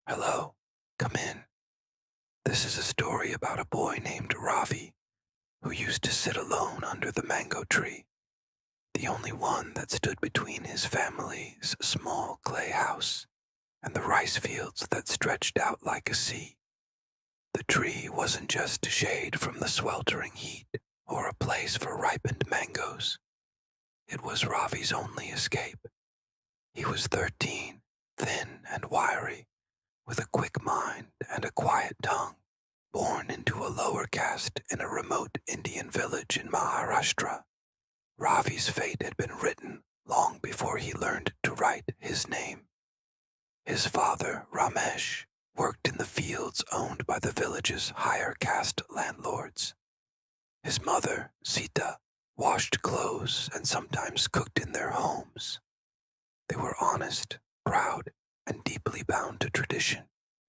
Hello, come in. This is a story about a boy named Ravi who used to sit alone under the mango tree, the only one that stood between his family's small clay house and the rice fields that stretched out like a sea. The tree wasn't just shade from the sweltering heat or a place for ripened mangoes. It was Ravi's only escape. He was 13, thin and wiry, with a quick mind and a quiet tongue, born into a lower caste in a remote Indian village in Maharashtra. Ravi's fate had been written long before he learned to write his name. His father, Ramesh, worked in the fields owned by the village's higher caste landlords. His mother, Sita, washed clothes and sometimes cooked in their homes. They were honest, proud, and deeply bound to tradition.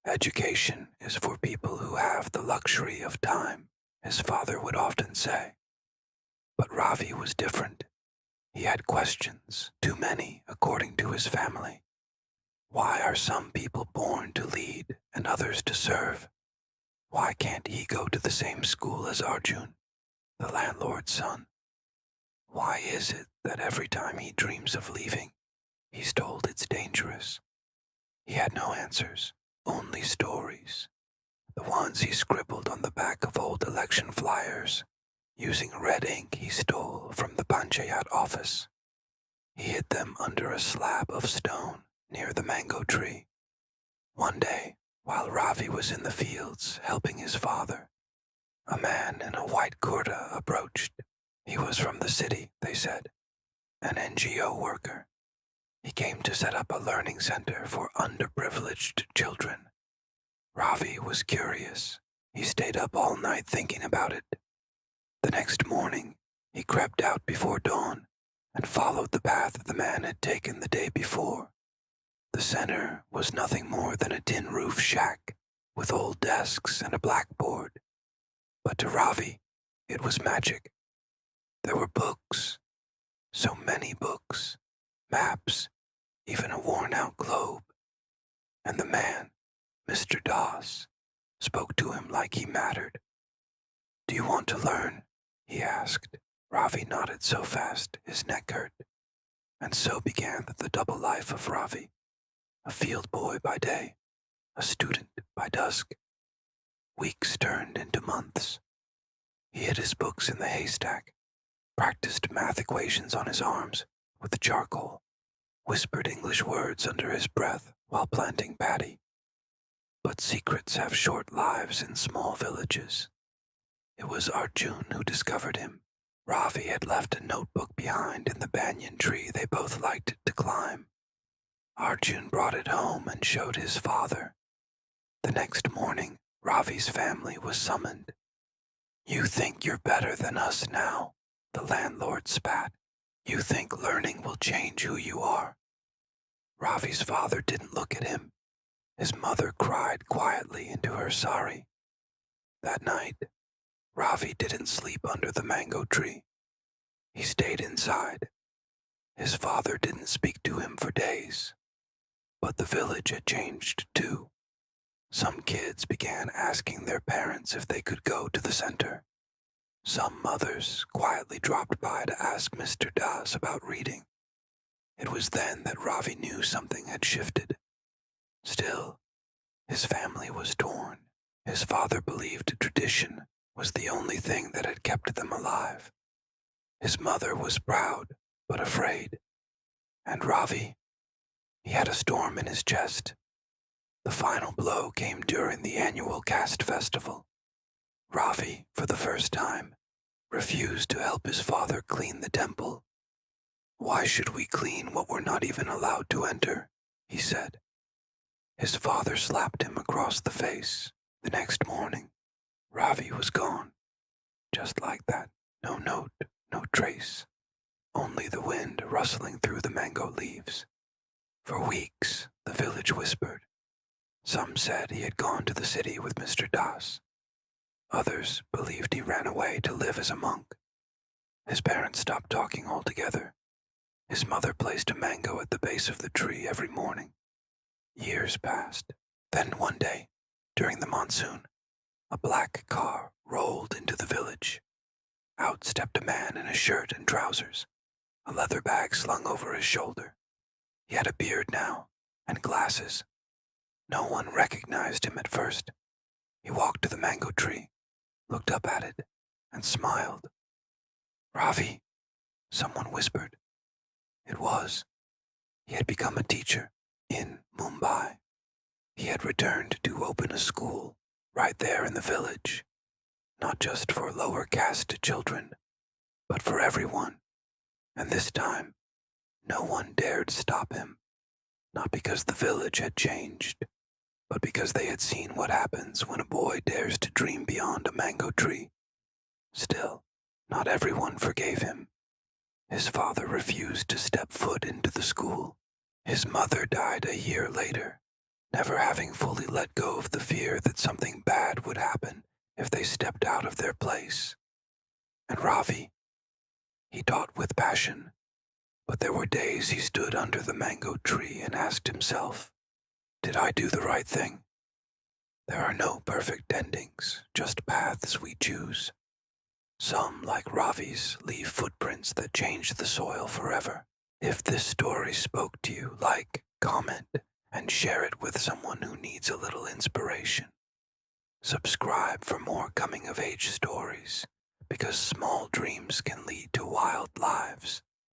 Education is for people who have the luxury of time, his father would often say. But Ravi was different. He had questions, too many, according to his family. Why are some people born to lead and others to serve? Why can't he go to the same school as Arjun, the landlord's son? Why is it that every time he dreams of leaving, he's told it's dangerous? He had no answers, only stories, the ones he scribbled on the back of old election flyers, using red ink he stole from the Panchayat office. He hid them under a slab of stone near the mango tree. One day, while Ravi was in the fields helping his father, a man in a white kurta approached. He was from the city, they said, an NGO worker. He came to set up a learning center for underprivileged children. Ravi was curious. He stayed up all night thinking about it. The next morning, he crept out before dawn and followed the path the man had taken the day before. The center was nothing more than a tin roof shack with old desks and a blackboard. But to Ravi, it was magic. There were books, so many books, maps, even a worn-out globe. And the man, Mr. Das, spoke to him like he mattered. "Do you want to learn?" he asked. Ravi nodded so fast his neck hurt. And so began the double life of Ravi, a field boy by day, a student by dusk. Weeks turned into months. He hid his books in the haystack, practiced math equations on his arms with charcoal, whispered English words under his breath while planting paddy. But secrets have short lives in small villages. It was Arjun who discovered him. Ravi had left a notebook behind in the banyan tree they both liked to climb. Arjun brought it home and showed his father. The next morning, Ravi's family was summoned. "You think you're better than us now," the landlord spat. "You think learning will change who you are." Ravi's father didn't look at him. His mother cried quietly into her sari. That night, Ravi didn't sleep under the mango tree. He stayed inside. His father didn't speak to him for days. But the village had changed too. Some kids began asking their parents if they could go to the center. Some mothers quietly dropped by to ask Mr. Das about reading. It was then that Ravi knew something had shifted. Still, his family was torn. His father believed tradition was the only thing that had kept them alive. His mother was proud, but afraid. And Ravi, he had a storm in his chest. The final blow came during the annual caste festival. Ravi, for the first time, refused to help his father clean the temple. "Why should we clean what we're not even allowed to enter?" he said. His father slapped him across the face. The next morning, Ravi was gone. Just like that. No note, no trace. Only the wind rustling through the mango leaves. For weeks, the village whispered. Some said he had gone to the city with Mr. Das. Others believed he ran away to live as a monk. His parents stopped talking altogether. His mother placed a mango at the base of the tree every morning. Years passed, Then one day, during the monsoon, a black car rolled into the village. Out stepped a man in a shirt and trousers, a leather bag slung over his shoulder. He had a beard now, and glasses. No one recognized him at first. He walked to the mango tree, looked up at it, and smiled. "Ravi," someone whispered. It was. He had become a teacher in Mumbai. He had returned to open a school right there in the village, not just for lower caste children, but for everyone. And this time, no one dared stop him, not because the village had changed, but because they had seen what happens when a boy dares to dream beyond a mango tree. Still, not everyone forgave him. His father refused to step foot into the school. His mother died a year later, never having fully let go of the fear that something bad would happen if they stepped out of their place. And Ravi, he taught with passion, but there were days he stood under the mango tree and asked himself, "Did I do the right thing?" There are no perfect endings, just paths we choose. Some, like Ravi's, leave footprints that change the soil forever. If this story spoke to you, like, comment, and share it with someone who needs a little inspiration. Subscribe for more coming-of-age stories, because small dreams can lead to wild lives.